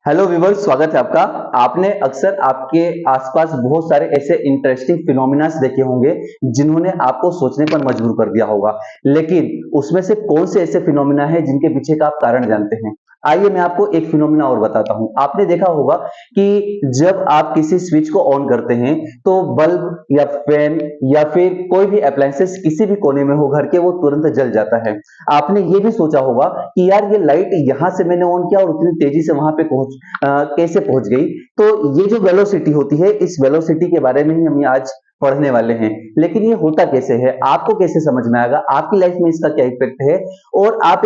Hello viewers, स्वागत है आपका। आपने अक्सर आपके आसपास बहुत सारे ऐसे इंटरेस्टिंग फिनोमिनास देखे होंगे जिन्होंने आपको सोचने पर मजबूर कर दिया होगा। लेकिन उसमें से कौन से ऐसे फिनोमिना है जिनके पीछे का आप कारण जानते हैं? आइए मैं आपको एक फिनोमिना और बताता हूं। आपने देखा होगा कि जब आप किसी स्विच को ऑन करते हैं तो बल्ब या फैन या फिर कोई भी अप्लायंसेस किसी भी कोने में हो घर के, वो तुरंत जल जाता है। आपने ये भी सोचा होगा कि यार ये लाइट यहां से मैंने ऑन किया और उतनी तेजी से वहां पे कैसे पहुंच गई। तो ये जो वेलोसिटी होती है, इस वेलोसिटी के बारे में ही हम आज पढ़ने वाले हैं। लेकिन ये होता कैसे है, आपको कैसे समझ में आएगा, आपकी लाइफ में इसका क्या इफेक्ट है, और आप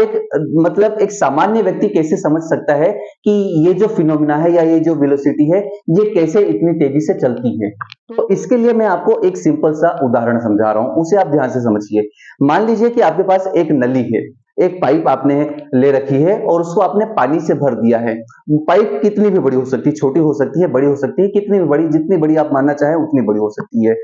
मतलब एक सामान्य व्यक्ति कैसे समझ सकता है कि ये जो फिनोमिना है या ये जो वेलोसिटी है, ये कैसे इतनी तेजी से चलती है। तो इसके लिए मैं आपको एक सिंपल सा उदाहरण समझा रहा हूं, उसे आप ध्यान से समझिए। मान लीजिए कि आपके पास एक नली है, एक पाइप आपने ले रखी है और उसको आपने पानी से भर दिया है। पाइप कितनी भी बड़ी हो सकती है, छोटी हो सकती है, बड़ी हो सकती है, कितनी भी बड़ी, जितनी बड़ी आप मानना चाहें उतनी बड़ी हो सकती है।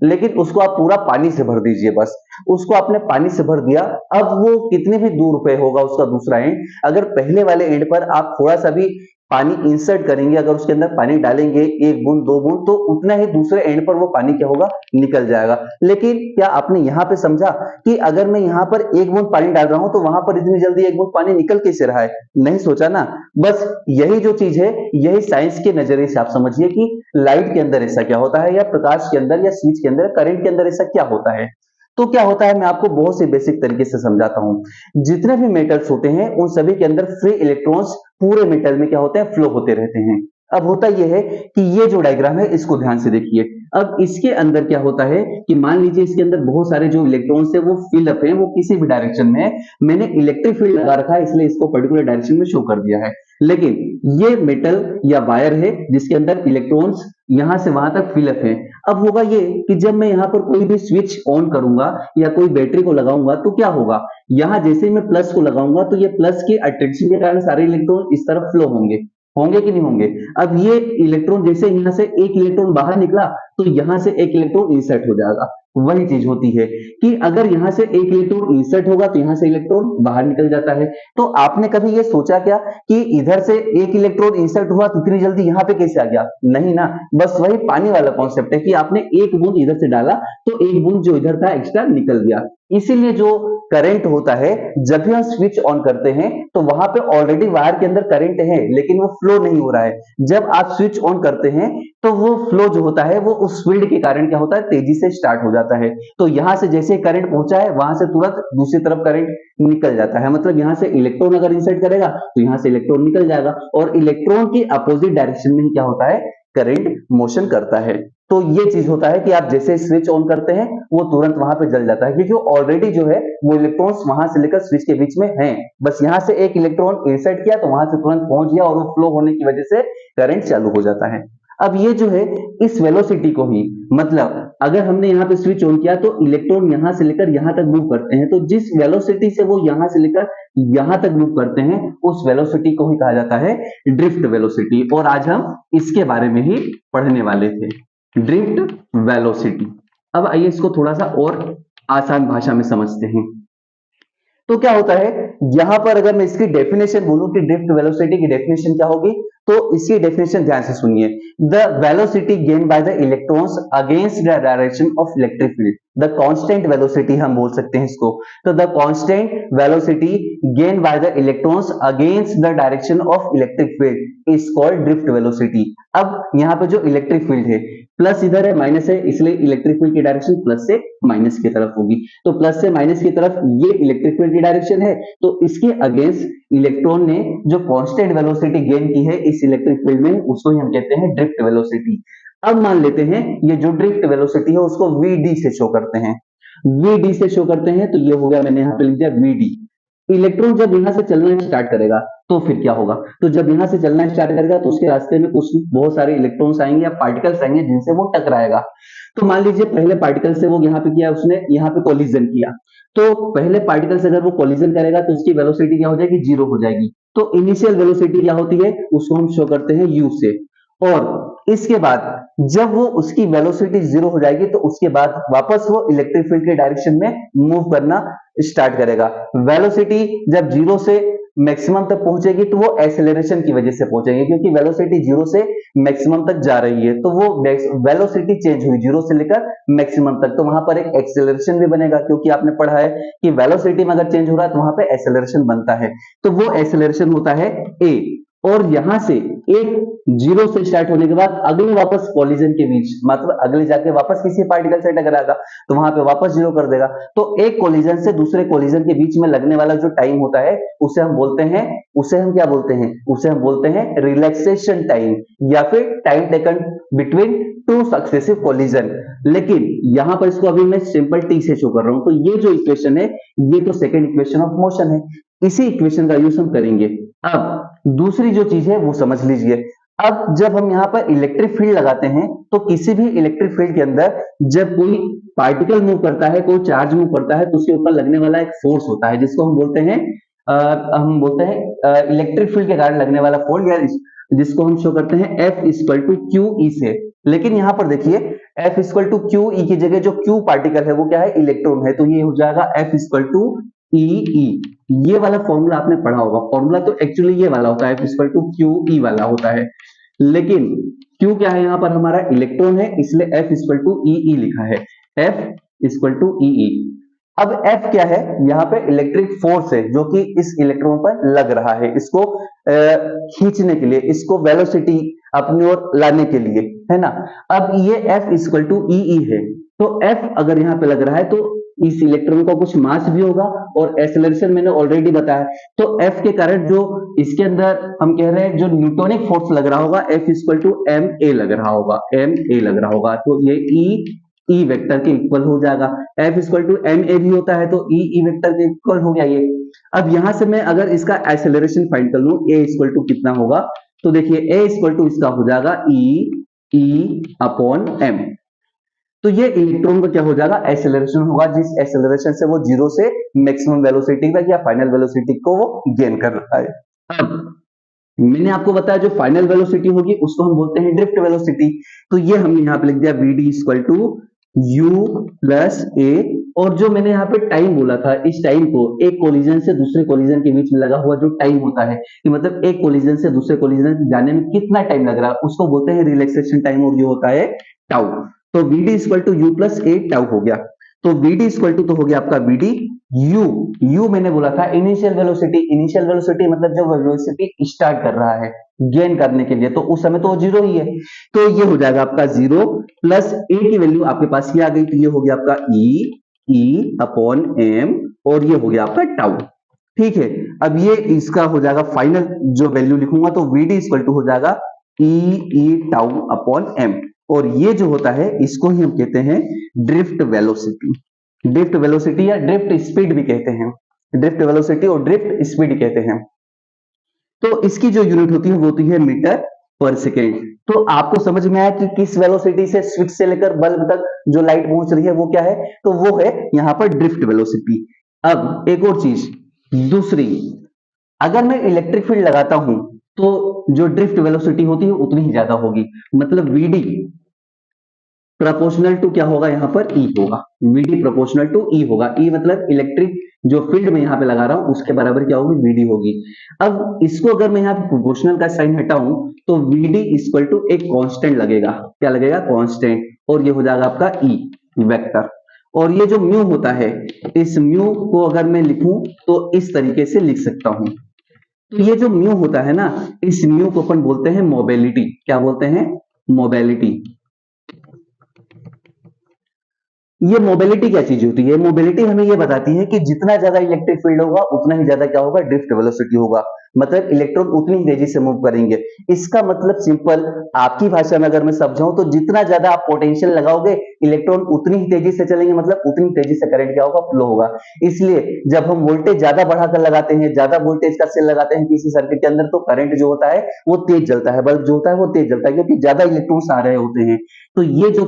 लेकिन उसको आप पूरा पानी से भर दीजिए बस। उसको आपने पानी से भर दिया। अब वो कितने भी दूर पे होगा उसका दूसरा एंड, अगर पहले वाले एंड पर आप थोड़ा सा भी पानी इंसर्ट करेंगे, अगर उसके अंदर पानी डालेंगे एक बूंद दो बूंद, तो उतना ही दूसरे एंड पर वो पानी क्या होगा, निकल जाएगा। लेकिन क्या आपने यहां पे समझा कि अगर मैं यहां पर एक बूंद पानी डाल रहा हूं तो वहां पर इतनी जल्दी एक बूंद पानी निकल कैसे रहा है? नहीं सोचा ना। बस यही जो चीज है, यही साइंस के नजरिए से आप समझिए कि लाइट के अंदर ऐसा क्या होता है, या प्रकाश के अंदर, या स्विच के अंदर, करंट के अंदर ऐसा क्या होता है। तो क्या होता है, मैं आपको बहुत से बेसिक तरीके से समझाता हूं। जितने भी मेटल्स होते हैं उन सभी के अंदर फ्री इलेक्ट्रॉन्स पूरे मेटल में क्या होते हैं, फ्लो होते रहते हैं। अब होता यह है कि ये जो डायग्राम है इसको ध्यान से देखिए। अब इसके अंदर क्या होता है कि मान लीजिए इसके अंदर बहुत सारे जो इलेक्ट्रॉन्स है वो फिल अप है, वो किसी भी डायरेक्शन में है। मैंने इलेक्ट्रिक फील्ड लगा रखा है इसलिए इसको पर्टिकुलर डायरेक्शन में शो कर दिया है। लेकिन ये मेटल या वायर है जिसके अंदर इलेक्ट्रॉन्स यहां से वहां तक फिल अप है। अब होगा ये कि जब मैं यहाँ पर कोई भी स्विच ऑन करूंगा या कोई बैटरी को लगाऊंगा तो क्या होगा, यहां जैसे ही मैं प्लस को लगाऊंगा तो ये प्लस के अट्रैक्शन के कारण सारे इलेक्ट्रॉन इस तरफ फ्लो होंगे। होंगे कि नहीं होंगे? अब ये इलेक्ट्रॉन जैसे यहां से एक इलेक्ट्रॉन बाहर निकला तो यहां से एक इलेक्ट्रॉन इंसर्ट हो जाएगा। वही चीज होती है कि अगर यहां से एक इलेक्ट्रॉन इंसर्ट होगा तो यहां से इलेक्ट्रॉन बाहर निकल जाता है। तो आपने कभी ये सोचा क्या कि इधर से एक इलेक्ट्रॉन इंसर्ट हुआ तो इतनी जल्दी यहां पे कैसे आ गया? नहीं ना। बस वही पानी वाला कॉन्सेप्ट है कि आपने एक बूंद इधर से डाला तो एक बूंद जो इधर था एक्स्ट्रा निकल गया। इसीलिए जो करंट होता है, जब भी हम स्विच ऑन करते हैं तो वहां पे ऑलरेडी वायर के अंदर करंट है लेकिन वो फ्लो नहीं हो रहा है। जब आप स्विच ऑन करते हैं तो वो फ्लो जो होता है वो उस फील्ड के कारण क्या होता है, तेजी से स्टार्ट हो जाता है। तो यहां से जैसे करंट पहुंचा है वहां से तुरंत दूसरी तरफ करंट निकल जाता है। मतलब यहां से इलेक्ट्रॉन अगर इंसर्ट करेगा तो यहां से इलेक्ट्रॉन निकल जाएगा, और इलेक्ट्रॉन की अपोजिट डायरेक्शन में ही क्या होता है, करंट मोशन करता है। तो ये चीज होता है कि आप जैसे स्विच ऑन करते हैं वो तुरंत वहां पे जल जाता है, क्योंकि ऑलरेडी जो है वो इलेक्ट्रॉन्स वहां से लेकर स्विच के बीच में हैं। बस यहां से एक इलेक्ट्रॉन इंसर्ट किया तो वहां से तुरंत पहुंच गया और वो फ्लो होने की वजह से करंट चालू हो जाता है। अब ये जो है, इस वेलोसिटी को ही, मतलब अगर हमने यहाँ पे स्विच ऑन किया तो इलेक्ट्रॉन यहां से लेकर यहां तक मूव करते हैं, तो जिस वेलोसिटी से वो यहां से लेकर यहां तक मूव करते हैं उस वेलोसिटी को ही कहा जाता है ड्रिफ्ट वेलोसिटी। और आज हम इसके बारे में ही पढ़ने वाले थे, ड्रिफ्ट वेलोसिटी। अब आइए इसको थोड़ा सा और आसान भाषा में समझते हैं। तो क्या होता है, यहां पर अगर मैं इसकी डेफिनेशन बोलूं कि ड्रिफ्ट वेलोसिटी की डेफिनेशन क्या होगी, तो इसकी डेफिनेशन ध्यान से सुनिए। The velocity gain by the electrons against the direction of electric field. The constant velocity हम बोल सकते हैं इसको। तो the constant velocity gain by the electrons against the direction of electric field is called drift velocity. अब यहाँ पे जो इलेक्ट्रिक फील्ड है, प्लस इधर है माइनस है, इसलिए इलेक्ट्रिक फील्ड की डायरेक्शन प्लस से माइनस की तरफ होगी। तो प्लस से माइनस की तरफ ये इलेक्ट्रिक फील्ड की डायरेक्शन है, तो इसके अगेंस्ट इलेक्ट्रॉन ने जो कांस्टेंट वेलोसिटी गेन की है इस इलेक्ट्रिक फील्ड में, उसको ही हम कहते हैं ड्रिफ्ट वेलोसिटी। अब मान लेते हैं ये जो ड्रिफ्ट वेलोसिटी है उसको वीडी से शो करते हैं। वीडी से शो करते हैं तो ये हो गया, मैंने यहां पे लिख दिया वीडी। इलेक्ट्रॉन जब यहां से चलना स्टार्ट करेगा तो फिर क्या होगा, तो जब यहां से चलना स्टार्ट करेगा तो उसके रास्ते में कुछ बहुत सारे इलेक्ट्रॉन्स आएंगे या पार्टिकल्स आएंगे जिनसे वो टकराएगा। तो मान लीजिए पहले पार्टिकल से वो यहाँ पे किया, उसने यहाँ पे कोलिजन किया। तो पहले पार्टिकल से अगर वो कोलिजन करेगा तो उसकी वेलोसिटी क्या हो जाएगी, जीरो हो जाएगी। तो इनिशियल वेलोसिटी क्या होती है, उसको हम शो करते हैं यू से। और इसके बाद जब वो उसकी वेलोसिटी जीरो हो जाएगी तो उसके बाद वापस वो इलेक्ट्रिक फील्ड के डायरेक्शन में मूव करना स्टार्ट करेगा। वेलोसिटी जब जीरो से मैक्सिमम तक पहुंचेगी तो वो एक्सेलरेशन की वजह से पहुंचेगी, क्योंकि वेलोसिटी जीरो से मैक्सिमम तक जा रही है, तो वो वेलोसिटी चेंज हुई जीरो से लेकर मैक्सिमम तक, तो वहां पर एक एक्सेलरेशन भी बनेगा, क्योंकि आपने पढ़ा है कि वेलोसिटी में अगर चेंज हो रहा है तो वहां पे एक्सेलरेशन बनता है, तो वो एक्सेलरेशन होता है ए। और यहां से एक जीरो से स्टार्ट होने के बाद अगले वापस कॉलिजन के बीच, मतलब अगले जाके वापस किसी पार्टिकल से टकराएगा तो वहां पे वापस जीरो कर देगा, तो एक कॉलिजन से दूसरे कॉलिजन के बीच में लगने वाला जो टाइम होता है उसे हम बोलते हैं, उसे हम क्या बोलते हैं, उसे हम बोलते हैं रिलैक्सेशन टाइम, या फिर time taken between two successive collision. लेकिन यहां पर इसको अभी मैं सिंपल टी से शो कर रहा हूं, तो ये जो इक्वेशन है ये तो सेकेंड इक्वेशन ऑफ मोशन है, इसी इक्वेशन का यूज हम करेंगे। अब दूसरी जो चीज है वो समझ लीजिए। अब जब हम यहाँ पर इलेक्ट्रिक फील्ड लगाते हैं तो किसी भी इलेक्ट्रिक फील्ड के अंदर जब कोई पार्टिकल मूव करता है, कोई चार्ज मूव करता है, तो उसके ऊपर लगने वाला एक फोर्स होता है जिसको हम बोलते हैं इलेक्ट्रिक फील्ड के कारण लगने वाला फोर्स, या जिसको हम शो करते हैं F equal to Q E से। लेकिन यहाँ पर देखिए F equal to Q E की जगह जो क्यू पार्टिकल है वो क्या है, इलेक्ट्रॉन है, तो ये हो जाएगा F इक्वल टू ई ई। ये वाला फॉर्मूला आपने पढ़ा होगा, फॉर्मूला तो एक्चुअली ये वाला होता है, F equal to Q E वाला होता है, लेकिन क्यू क्या है, यहाँ पर हमारा इलेक्ट्रॉन है इसलिए F इक्वल टू ई ई लिखा है, F इक्वल टू ई ई। अब F क्या है, यहाँ पे इलेक्ट्रिक फोर्स है जो कि इस इलेक्ट्रॉन पर लग रहा है, इसको खींचने के लिए, इसको वेलोसिटी अपनी ओर लाने के लिए, है ना। अब ये F इक्वल टू ई ई है, तो F अगर यहाँ पे लग रहा है तो इस इलेक्ट्रॉन का कुछ मास भी होगा, और एक्सेलरेशन मैंने ऑलरेडी बताया, तो F के कारण जो इसके अंदर हम कह रहे हैं जो न्यूटोनिक फोर्स लग रहा होगा F equal to M A लग रहा होगा, एम ए लग रहा होगा, तो ये ई वेक्टर के इक्वल हो जाएगा। F equal to M A भी होता है तो ई वेक्टर के इक्वल हो गया ये। अब यहां से मैं अगर इसका एक्सेलरेशन फाइंड कर लूं ए इक्वल टू कितना होगा, तो देखिए ए इक्वल टू इसका हो जाएगा ई अपॉन एम, तो ये इलेक्ट्रॉन का क्या हो जाएगा, एक्सेलरेशन होगा, जिस एक्सेलरेशन से वो जीरो से मैक्सिमम वेलोसिटी तक या फाइनल वेलोसिटी को वो गेन कर रहा है। अब मैंने आपको बताया जो फाइनल वेलोसिटी होगी उसको हम बोलते हैं ड्रिफ्ट वेलोसिटी, तो ये हमने यहाँ पे लिख दिया V equal to U plus A, और जो मैंने यहाँ पे टाइम बोला था, इस टाइम को एक कोलिजन से दूसरे कोलिजन के बीच में लगा हुआ जो टाइम होता है, कि मतलब एक कोलिजन से दूसरे कोलिजन जाने में कितना टाइम लग रहा है, उसको बोलते हैं रिलैक्सेशन टाइम, और ये होता है टाउ। तो V D equal to U plus A tau हो गया, तो वी डी इक्वल टू तो हो गया आपका वी डी यू मैंने बोला था इनिशियल वेलोसिटी मतलब जो वेलोसिटी स्टार्ट कर रहा है गेन करने के लिए, तो उस समय तो वो जीरो ही है, तो ये हो जाएगा आपका जीरो प्लस ए की वैल्यू आपके पास ये आ गई, तो ये हो गया आपका ई अपॉन एम, और ये हो गया आपका टाउ। ठीक है, अब ये इसका हो जाएगा फाइनल जो वैल्यू लिखूंगा, तो वी डी इक्वल टू हो जाएगा ई टाउ अपॉन एम, और ये जो होता है इसको ही हम कहते हैं ड्रिफ्ट वेलोसिटी या ड्रिफ्ट स्पीड भी कहते हैं, ड्रिफ्ट वेलोसिटी और ड्रिफ्ट स्पीड कहते हैं। तो इसकी जो यूनिट होती है वो होती है मीटर पर सेकेंड। तो आपको समझ में आया कि किस वेलोसिटी से स्विच से लेकर बल्ब तक जो लाइट पहुंच रही है वो क्या है, तो वो है यहां पर ड्रिफ्ट वेलोसिटी। अब एक और चीज दूसरी, अगर मैं इलेक्ट्रिक फील्ड लगाता हूं तो जो ड्रिफ्ट वेलोसिटी होती है उतनी ही ज्यादा होगी, मतलब वीडी प्रोपोर्शनल टू क्या होगा, यहाँ पर ई होगा, वीडी प्रोपोर्शनल टू ई होगा, ई मतलब इलेक्ट्रिक जो फील्ड में यहाँ पे लगा रहा हूं उसके बराबर क्या होगी, वीडी होगी। अब इसको अगर मैं यहाँ पे प्रोपोर्शनल का साइन हटाऊं तो वीडी इक्वल टू एक कांस्टेंट लगेगा, क्या लगेगा, कांस्टेंट, और ये हो जाएगा आपका ई वेक्टर। और ये जो म्यू होता है, इस म्यू को अगर मैं लिखूं तो इस तरीके से लिख सकता हूं, तो ये जो म्यू होता है ना, इस म्यू को अपन बोलते हैं मोबिलिटी, क्या बोलते हैं, मोबिलिटी। ये मोबिलिटी क्या चीज होती है, मोबिलिटी हमें ये बताती है कि जितना ज्यादा इलेक्ट्रिक फील्ड होगा उतना ही ज्यादा क्या होगा, ड्रिफ्ट वेलोसिटी होगा, मतलब इलेक्ट्रॉन उतनी ही तेजी से मूव करेंगे। इसका मतलब सिंपल आपकी भाषा में अगर मैं समझाऊं तो जितना ज्यादा आप पोटेंशियल लगाओगे इलेक्ट्रॉन उतनी ही तेजी से चलेंगे, मतलब उतनी तेजी से करंट क्या होगा, फ्लो होगा। इसलिए जब हम वोल्टेज ज्यादा बढ़ाकर लगाते हैं, ज्यादा वोल्टेज का सेल लगाते हैं किसी सर्किट के अंदर, तो करंट जो होता है वो तेज जलता है, बल्ब जो होता है वो तेज जलता है, क्योंकि ज्यादा इलेक्ट्रॉन्स आ रहे होते हैं। तो ये जो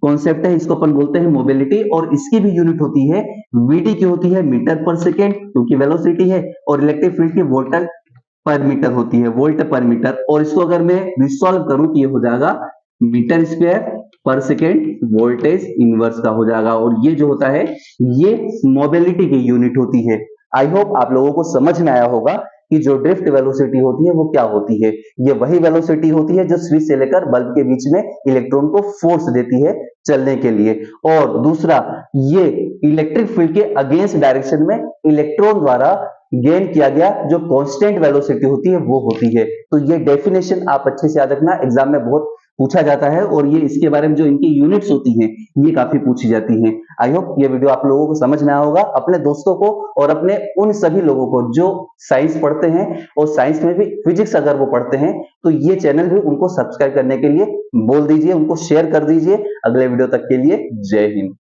कॉन्सेप्ट है इसको अपन बोलते हैं मोबिलिटी, और इसकी भी यूनिट होती है वीडी की होती है मीटर पर सेकेंड, क्योंकि वेलोसिटी है, और इलेक्ट्रिक फील्ड की वोल्ट पर मीटर होती है, वोल्ट पर मीटर, और इसको अगर मैं रिसॉल्व करूं तो ये हो जाएगा मीटर स्क्वायर पर सेकेंड वोल्टेज इनवर्स का हो जाएगा, और ये जो होता है ये मोबिलिटी की यूनिट होती है। आई होप आप लोगों को समझ में आया होगा कि जो ड्रिफ्ट वेलोसिटी होती है वो क्या होती है। ये वही वेलोसिटी होती है जो स्विच से लेकर बल्ब के बीच में इलेक्ट्रॉन को फोर्स देती है चलने के लिए। और दूसरा, ये इलेक्ट्रिक फील्ड के अगेंस्ट डायरेक्शन में इलेक्ट्रॉन द्वारा गेन किया गया जो कांस्टेंट वेलोसिटी होती है वो होती है। तो ये डेफिनेशन आप अच्छे से याद रखना, एग्जाम में बहुत पूछा जाता है और ये इसके बारे में जो इनकी यूनिट्स होती हैं ये काफी पूछी जाती हैं। आई होप ये वीडियो आप लोगों को समझ में आया होगा। अपने दोस्तों को और अपने उन सभी लोगों को जो साइंस पढ़ते हैं और साइंस में भी फिजिक्स अगर वो पढ़ते हैं तो ये चैनल भी उनको सब्सक्राइब करने के लिए बोल दीजिए, उनको शेयर कर दीजिए। अगले वीडियो तक के लिए जय हिंद।